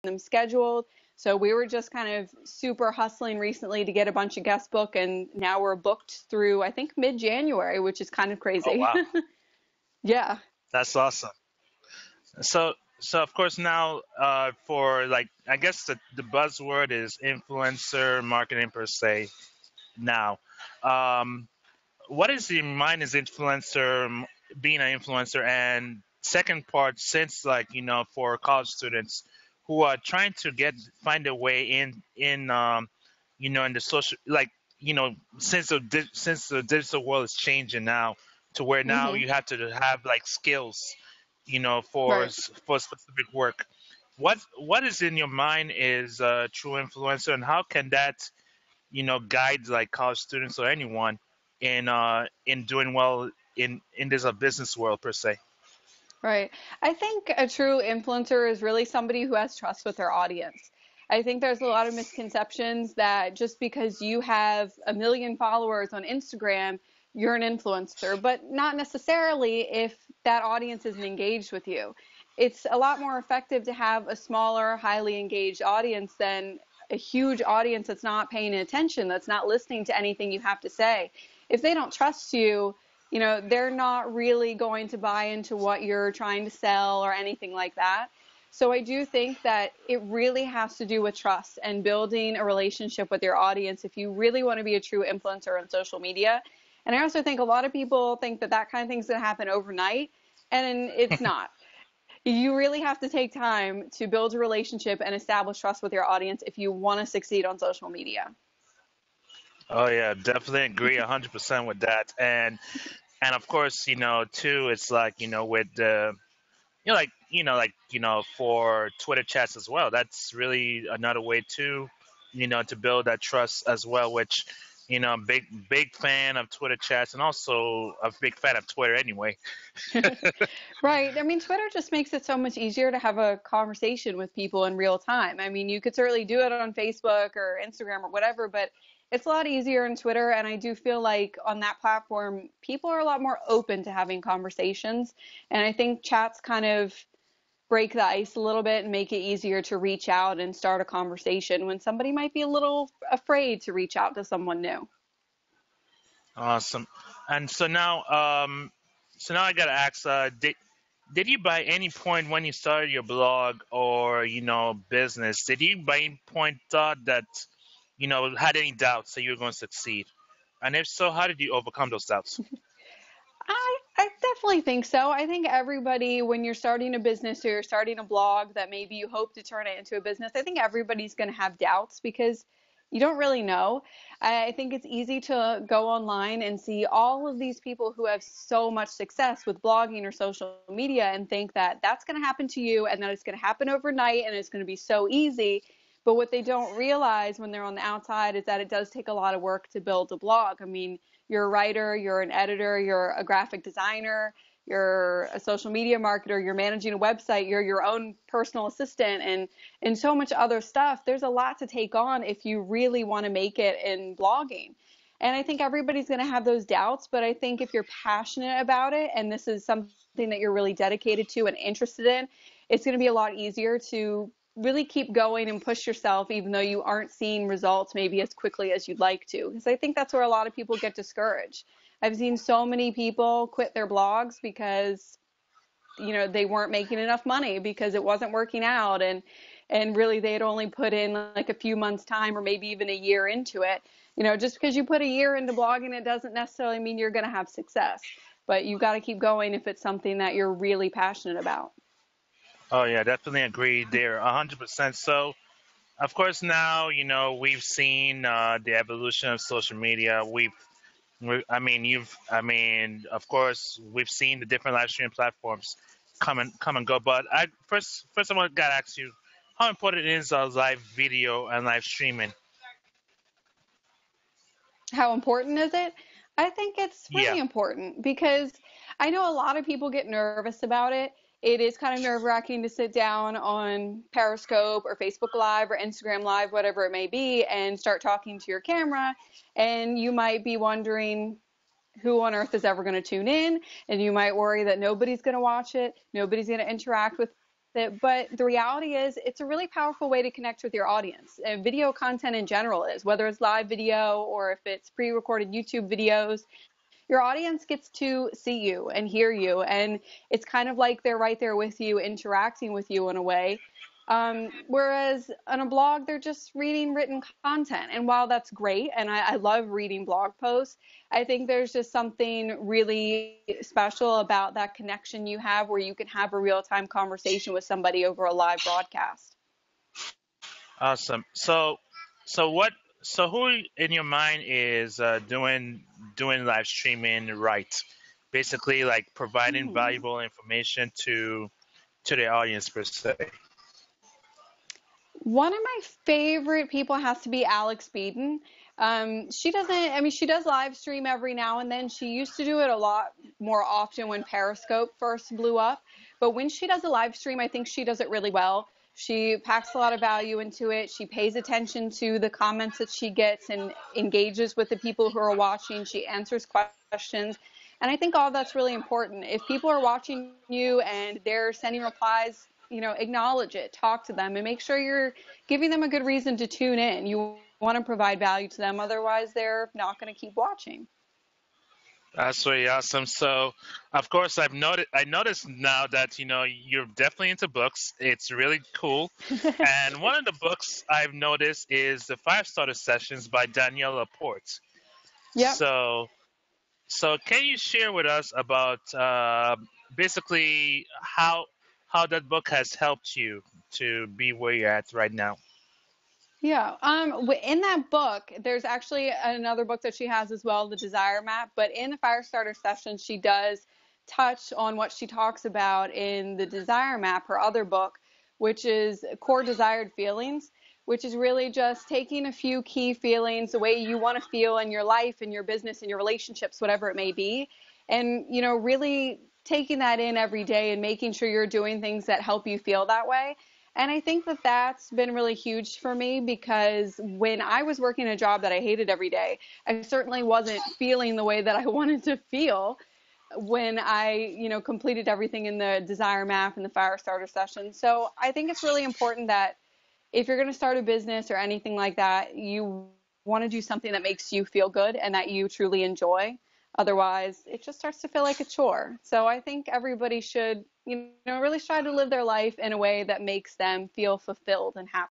them scheduled. So we were just kind of super hustling recently to get a bunch of guest book, and now we're booked through, I think, mid-January, which is kind of Oh crazy. wow, Yeah. that's awesome. So of course now, for like, I guess the buzzword is influencer marketing per se. Now, um, what is in mind as being an influencer, and second part, since like for college students who are trying to find a way in the social, like since the digital world is changing now to where now Hmm. you have to have like skills, Right. for specific work. What is in your mind is a true influencer, and how can that guide like college students or anyone in doing well in this business world per se? Right. I think a true influencer is really somebody who has trust with their audience. I think there's a lot of misconceptions that just because you have a million followers on Instagram, you're an influencer, but not necessarily if that audience isn't engaged with you. It's a lot more effective to have a smaller, highly engaged audience than a huge audience that's not paying attention, that's not listening to anything you have to say. If they don't trust you, they're not really going to buy into what you're trying to sell or anything like that. So I do think that it really has to do with trust and building a relationship with your audience if you really want to be a true influencer on social media. And I also think a lot of people think that that kind of thing is going to happen overnight, and it's not. You really have to take time to build a relationship and establish trust with your audience if you want to succeed on social media. Oh yeah, definitely agree 100% with that. And of course, too, it's like, with the for Twitter chats as well. That's really another way to build that trust as well, which, big fan of Twitter chats, and also a big fan of Twitter anyway. Right. I mean, Twitter just makes it so much easier to have a conversation with people in real time. I mean, you could certainly do it on Facebook or Instagram or whatever, but it's a lot easier on Twitter. And I do feel like on that platform, people are a lot more open to having conversations. And I think chats kind of break the ice a little bit and make it easier to reach out and start a conversation when somebody might be a little afraid to reach out to someone new. Awesome. And so now I gotta ask, did you by any point when you started your blog or business, did you by any point thought that had any doubts that you were going to succeed? And if so, how did you overcome those doubts? I definitely think so. I think everybody, when you're starting a business or you're starting a blog that maybe you hope to turn it into a business, I think everybody's going to have doubts because you don't really know. I think it's easy to go online and see all of these people who have so much success with blogging or social media and think that that's going to happen to you and that it's going to happen overnight and it's going to be so easy. But what they don't realize when they're on the outside is that it does take a lot of work to build a blog. I mean, you're a writer, you're an editor, you're a graphic designer, you're a social media marketer, you're managing a website, you're your own personal assistant, and so much other stuff. There's a lot to take on if you really want to make it in blogging. And I think everybody's going to have those doubts, but I think if you're passionate about it and this is something that you're really dedicated to and interested in, it's going to be a lot easier to really keep going and push yourself even though you aren't seeing results maybe as quickly as you'd like to, because I think that's where a lot of people get discouraged. I've seen so many people quit their blogs because they weren't making enough money because it wasn't working out, and really they had only put in like a few months time or maybe even a year into it. Just because you put a year into blogging, it doesn't necessarily mean you're going to have success, but you got to keep going if it's something that you're really passionate about. Oh yeah, definitely agree there, 100%. So of course now we've seen the evolution of social media. I mean, of course, we've seen the different live streaming platforms come and go. But first, I want to ask you, how important is live video and live streaming? How important is it? I think it's Yeah. really important because I know a lot of people get nervous about it. It is kind of nerve wracking to sit down on Periscope or Facebook Live or Instagram Live, whatever it may be, and start talking to your camera. And you might be wondering who on earth is ever going to tune in. And you might worry that nobody's going to watch it, nobody's going to interact with it. But the reality is, it's a really powerful way to connect with your audience. Video content in general is, whether it's live video or if it's pre recorded YouTube videos, your audience gets to see you and hear you, and it's kind of like they're right there with you, interacting with you in a way. Whereas on a blog, they're just reading written content. And while that's great, and I love reading blog posts, I think there's just something really special about that connection you have where you can have a real time conversation with somebody over a live broadcast. Awesome. So what? So who in your mind is doing live streaming right? Basically, like providing Hmm. valuable information to the audience per se. One of my favorite people has to be Alex Beeden. She doesn't, I mean, she does live stream every now and then. She used to do it a lot more often when Periscope first blew up. But when she does a live stream, I think she does it really well. She packs a lot of value into it. She pays attention to the comments that she gets and engages with the people who are watching. She answers questions. And I think all that's really important. If people are watching you and they're sending replies, acknowledge it, talk to them, and make sure you're giving them a good reason to tune in. You want to provide value to them, otherwise, they're not going to keep watching. That's really awesome. So, of course, I noticed now that you're definitely into books. It's really cool. And one of the books I've noticed is the Five Starter Sessions by Danielle Laporte. Yep. So, so can you share with us about basically how that book has helped you to be where you're at right now? Yeah. In that book, there's actually another book that she has as well, The Desire Map. But in the Firestarter session, she does touch on what she talks about in The Desire Map, her other book, which is core desired feelings, which is really just taking a few key feelings, the way you want to feel in your life, in your business, in your relationships, whatever it may be, and really taking that in every day and making sure you're doing things that help you feel that way. And I think that that's been really huge for me because when I was working a job that I hated every day, I certainly wasn't feeling the way that I wanted to feel when I, completed everything in the desire map and the fire starter session. So I think it's really important that if you're going to start a business or anything like that, you want to do something that makes you feel good and that you truly enjoy. Otherwise, it just starts to feel like a chore. So I think everybody should, really try to live their life in a way that makes them feel fulfilled and happy.